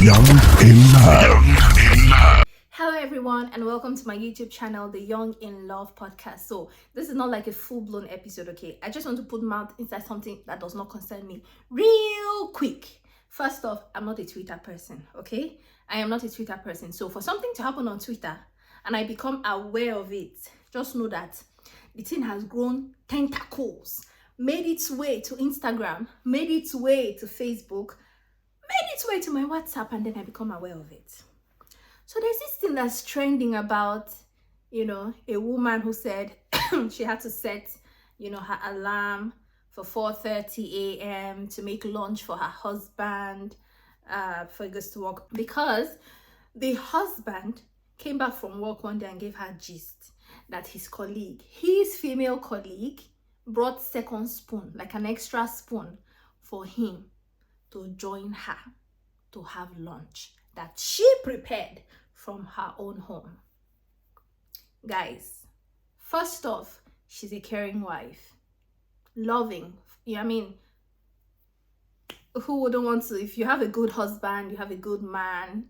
Young in Love. Hello everyone and welcome to my YouTube channel, the Young in Love podcast. So this is not like a full-blown episode, okay? I just want to put mouth inside something that does not concern me real quick. First off, I'm not a Twitter person, okay? I am not a Twitter person. So for something to happen on Twitter and I become aware of it, just know that the thing has grown tentacles, made its way to Instagram, made its way to Facebook, made its way to my WhatsApp, and then I become aware of it. So there's this thing that's trending about, a woman who said she had to set, her alarm for 4:30 a.m. to make lunch for her husband before he goes to work, because the husband came back from work one day and gave her gist that his female colleague, brought second spoon, like an extra spoon, for him to join her to have lunch that she prepared from her own home. Guys, first off, she's a caring wife, loving. Who wouldn't want to? If you have a good husband, you have a good man,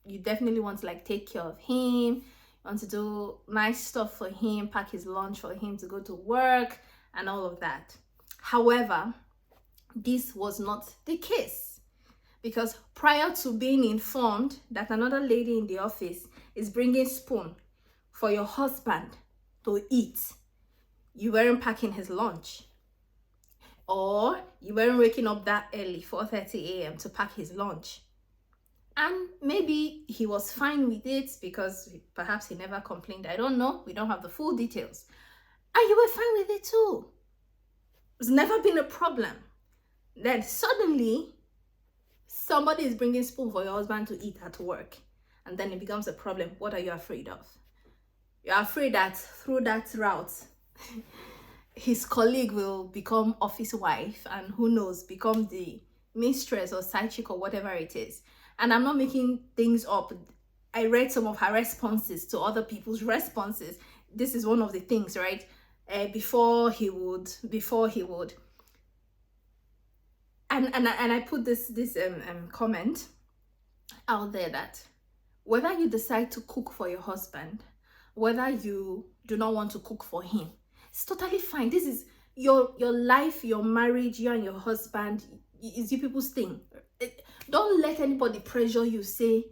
you definitely want to take care of him. You want to do nice stuff for him, pack his lunch for him to go to work and all of that. However, this was not the case, because prior to being informed that another lady in the office is bringing spoon for your husband to eat, you weren't packing his lunch, or you weren't waking up that early, 4:30 a.m. to pack his lunch. And maybe he was fine with it because perhaps he never complained. I don't know. We don't have the full details. And you were fine with it too. It's never been a problem. Then suddenly, somebody is bringing spoon for your husband to eat at work, and then it becomes a problem. What are you afraid of? You're afraid that through that route, his colleague will become office wife, and who knows, become the mistress or side chick or whatever it is. And I'm not making things up. I read some of her responses to other people's responses. This is one of the things, right? Before he would. And I put this comment out there that whether you decide to cook for your husband, whether you do not want to cook for him, it's totally fine. This is your life, your marriage, you and your husband. It's you people's thing. Don't let anybody pressure you. Say,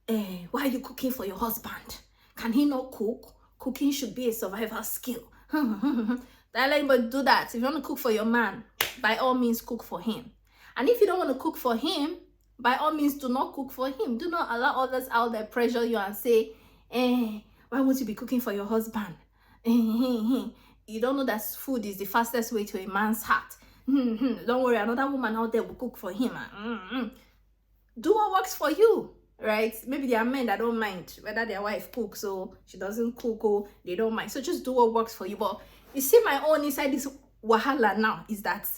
why are you cooking for your husband? Can he not cook? Cooking should be a survival skill. Don't let anybody do that. If you want to cook for your man, by all means cook for him. And if you don't want to cook for him, by all means do not cook for him. Do not allow others out there pressure you and say, why won't you be cooking for your husband? You don't know that food is the fastest way to a man's heart. Don't worry, another woman out there will cook for him. Do what works for you, right? Maybe there are men that don't mind whether their wife cooks or she doesn't cook, or they don't mind. So just do what works for you. But you see, my own inside this wahala now is that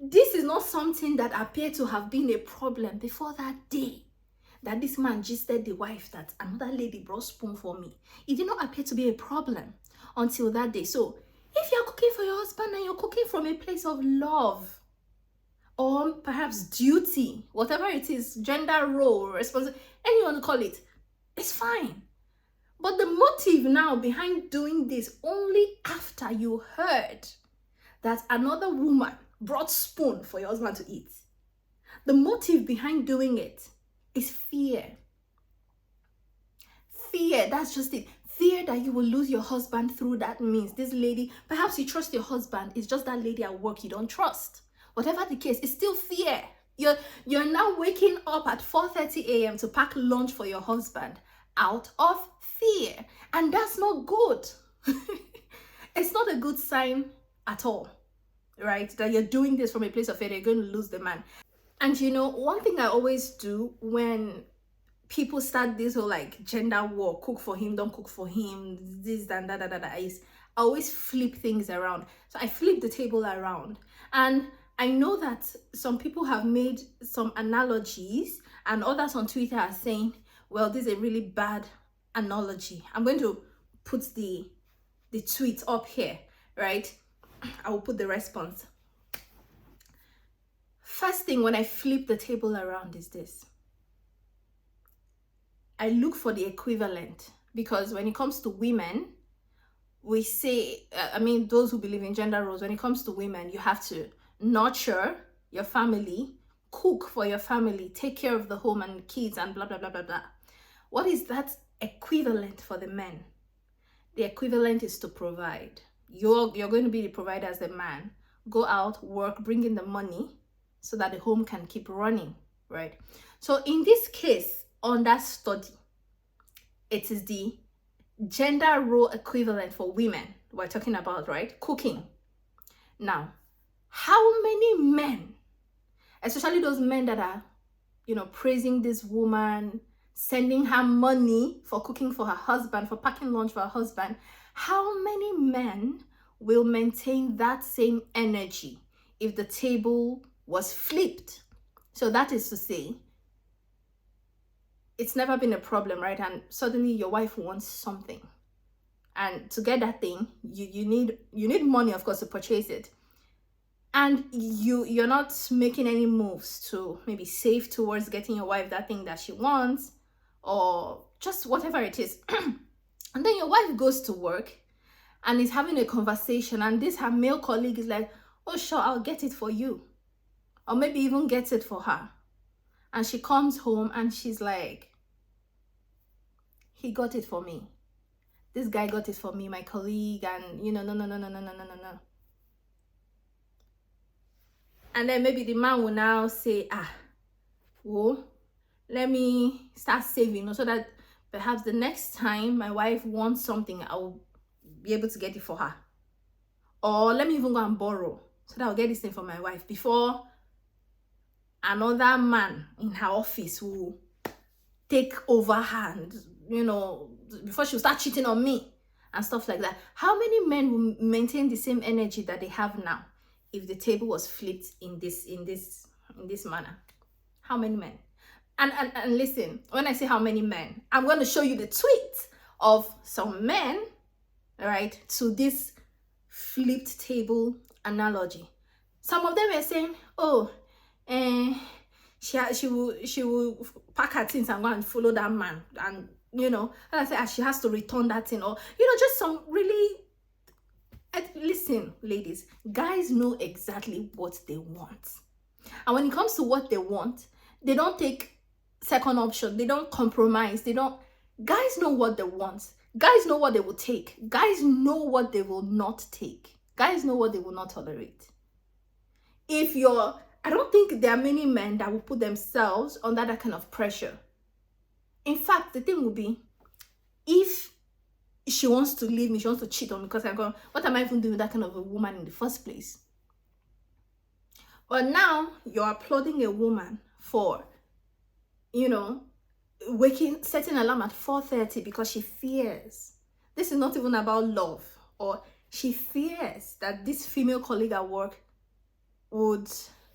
this is not something that appeared to have been a problem before that day that this man gisted the wife that another lady brought spoon for me. It did not appear to be a problem until that day. So if you're cooking for your husband and you're cooking from a place of love, or perhaps duty, whatever it is, gender role, responsibility, anyone you want to call it, it's fine. But the motive now behind doing this, only after you heard that another woman brought spoon for your husband to eat, the motive behind doing it is fear. Fear, that's just it. Fear that you will lose your husband through that means. This lady, perhaps you trust your husband, it's just that lady at work you don't trust. Whatever the case, it's still fear. You're now waking up at 4:30 a.m. to pack lunch for your husband out of fear. And that's not good. It's not a good sign at all, right? That you're doing this from a place of fear, you're going to lose the man. And one thing I always do when people start this whole gender war, cook for him, don't cook for him, this and that, is I always flip things around. So I flip the table around, and I know that some people have made some analogies, and others on Twitter are saying, well, this is a really bad analogy. I'm going to put the tweet up here, right? I will put the response. First thing when I flip the table around is this. I look for the equivalent, because when it comes to women, we say, I mean, those who believe in gender roles, when it comes to women, you have to nurture your family, cook for your family, take care of the home and kids, and blah, blah, blah, blah, blah. What is that equivalent for the men? The equivalent is to provide. You're going to be the provider as a man. Go out, work, bring in the money so that the home can keep running, right? So in this case, on that study, it is the gender role equivalent for women we're talking about, right? Cooking. Now, how many men, especially those men that are, praising this woman, sending her money for cooking for her husband, for packing lunch for her husband, how many men will maintain that same energy if the table was flipped? So that is to say, it's never been a problem, right? And suddenly your wife wants something, and to get that thing, you need money, of course, to purchase it, and you're not making any moves to maybe save towards getting your wife that thing that she wants, or just whatever it is. And then your wife goes to work and is having a conversation, and this her male colleague is like, oh sure, I'll get it for you, or maybe even gets it for her. And she comes home and she's like, he got it for me, this guy got it for me, my colleague, and no. And then maybe the man will now say, well, let me start saving so that perhaps the next time my wife wants something, I'll be able to get it for her. Or let me even go and borrow so that I'll get this thing for my wife before another man in her office will take overhand, before she'll start cheating on me and stuff like that. How many men will maintain the same energy that they have now if the table was flipped in this manner? How many men? And listen, when I say how many men, I'm going to show you the tweet of some men, right, to this flipped table analogy. Some of them were saying, oh, she will pack her things and go and follow that man, and and I say she has to return that thing, or just some really. Listen, ladies, guys know exactly what they want, and when it comes to what they want, they don't take second option, they don't compromise, guys know what they want, guys know what they will take, guys know what they will not take, guys know what they will not tolerate. I don't think there are many men that will put themselves under that kind of pressure. In fact, the thing will be, if she wants to leave me, she wants to cheat on me, because I'm going, what am I even doing with that kind of a woman in the first place? But now you're applauding a woman for, setting alarm at 4:30 because she fears. This is not even about love, or she fears that this female colleague at work would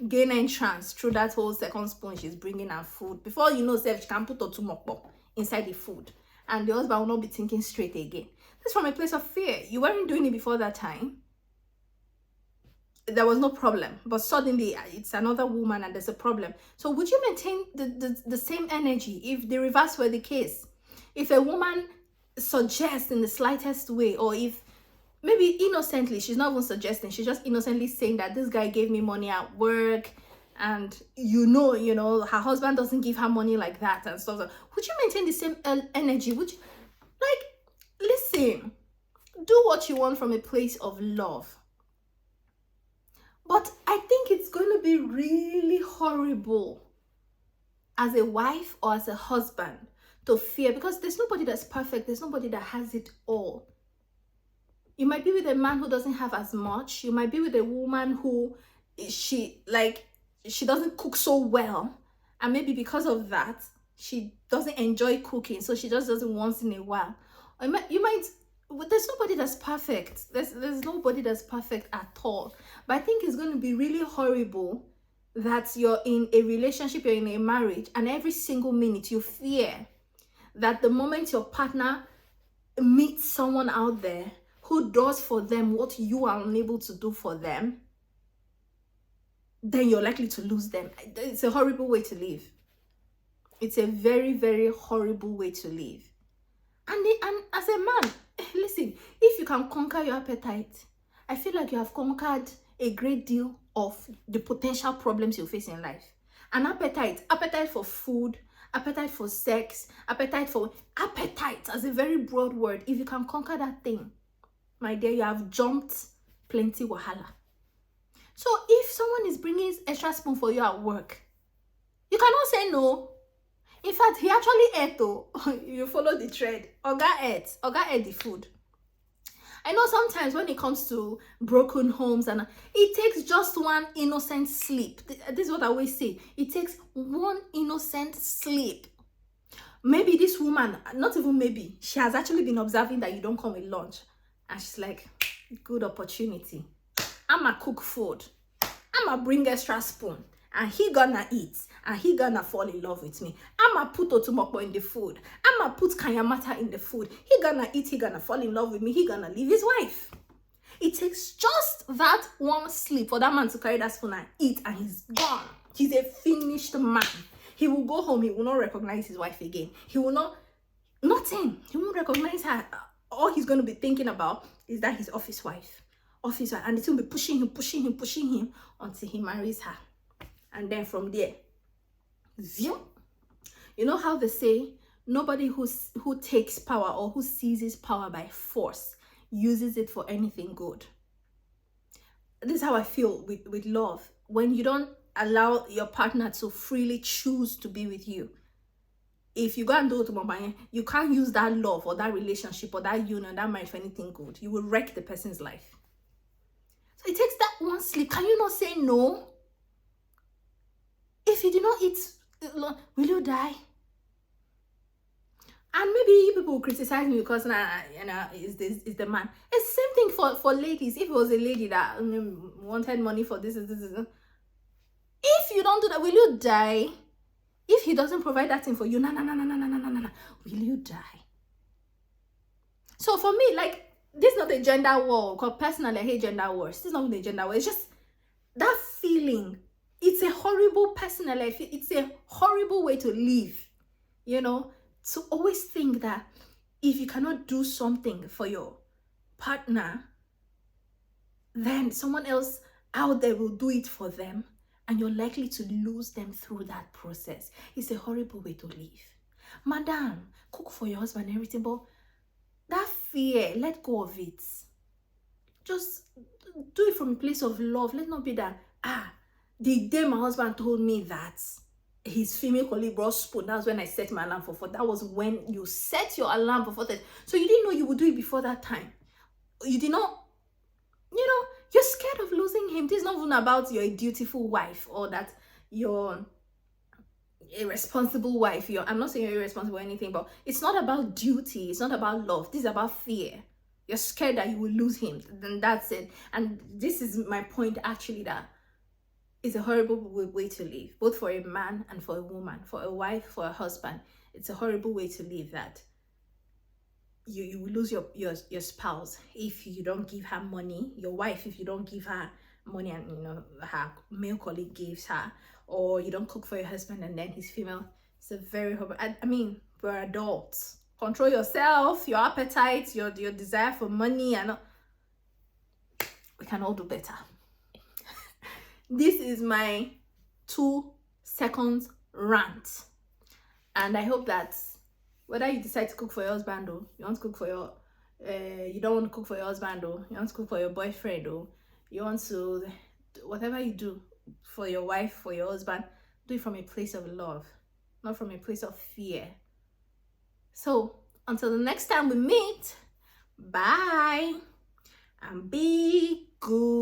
gain entrance through that whole second spoon she's bringing her food. Before you know, she can put two mokpo inside the food, and the husband will not be thinking straight again. This is from a place of fear. You weren't doing it before that time. There was no problem, but suddenly it's another woman and there's a problem. So would you maintain the same energy if the reverse were the case? If a woman suggests in the slightest way, or if maybe innocently, she's not even suggesting, she's just innocently saying that this guy gave me money at work, and her husband doesn't give her money like that and stuff. Would you maintain the same energy? Would you, listen, do what you want from a place of love. But I think it's going to be really horrible as a wife or as a husband to fear, because there's nobody that's perfect. There's nobody that has it all. You might be with a man who doesn't have as much. You might be with a woman who she doesn't cook so well, and maybe because of that she doesn't enjoy cooking, so she just does it once in a while. There's nobody that's perfect. There's nobody that's perfect at all. But I think it's going to be really horrible that you're in a relationship, you're in a marriage, and every single minute you fear that the moment your partner meets someone out there who does for them what you are unable to do for them, then you're likely to lose them. It's a horrible way to live. It's a very, very horrible way to live. And as a man, listen, if you can conquer your appetite, I feel like you have conquered a great deal of the potential problems you face in life. An appetite for food, appetite for sex, appetite as a very broad word. If you can conquer that thing, my dear, you have jumped plenty wahala. So if someone is bringing extra spoon for you at work, you cannot say no. In fact, he actually ate though. You follow the trend. Oga ate the food. I know sometimes when it comes to broken homes, and it takes just one innocent slip. This is what I always say. It takes one innocent slip. Maybe this woman, not even maybe, she has actually been observing that you don't come with lunch. And she's like, good opportunity. I'ma cook food. I'ma bring extra spoon. And he gonna eat. And he gonna fall in love with me. I'ma put otumokpo in the food. I'ma put kanyamata in the food. He gonna eat. He gonna fall in love with me. He gonna leave his wife. It takes just that one slip for that man to carry that spoon and eat. And he's gone. He's a finished man. He will go home. He will not recognize his wife again. He will not... Nothing. He won't recognize her. All he's going to be thinking about is that his office wife. And it will be pushing him until he marries her. And then from there, you know how they say, nobody who takes power or who seizes power by force uses it for anything good. This is how I feel with love. When you don't allow your partner to freely choose to be with you, if you go and do it to Mama, you can't use that love or that relationship or that union, that marriage for anything good. You will wreck the person's life. So it takes that one slip. Can you not say no? If you do not eat, will you die? And maybe people will criticize me because is the man. It's the same thing for ladies. If it was a lady that wanted money for this, if you don't do that, will you die? If he doesn't provide that thing for you, will you die? So for me, like, this is not a gender war. Because personally, I hate gender wars. This is not a gender war. It's just that feeling. It's a horrible personal life. It's a horrible way to live. You know, to always think that if you cannot do something for your partner, then someone else out there will do it for them. And you're likely to lose them through that process. It's a horrible way to live. Madam, cook for your husband and everything, but that fear, let go of it. Just do it from a place of love. Let not be that, the day my husband told me that his female colleague brought spoon, that was when I set my alarm for 4. That was when you set your alarm for 4:30. So you didn't know you would do it before that time. You did not, you're scared of losing him. This is not even about you're a dutiful wife or that you're a responsible wife. I'm not saying you're irresponsible or anything, but it's not about duty. It's not about love. This is about fear. You're scared that you will lose him. Then that's it. And this is my point, actually, that it's a horrible way to live, both for a man and for a woman, for a wife, for a husband. It's a horrible way to live that you will lose your spouse if you don't give her money, your wife if you don't give her money and her male colleague gives her, or you don't cook for your husband and then his female. It's a very horrible. I mean, we're adults. Control yourself, your appetite, your desire for money, and we can all do better. This is my 2 seconds rant, and I hope that whether you decide to cook for your husband, or you want to cook for your you don't want to cook for your husband, or you want to cook for your boyfriend, or you want to, whatever you do for your wife, for your husband, do it from a place of love, not from a place of fear. So until the next time we meet, bye and be good.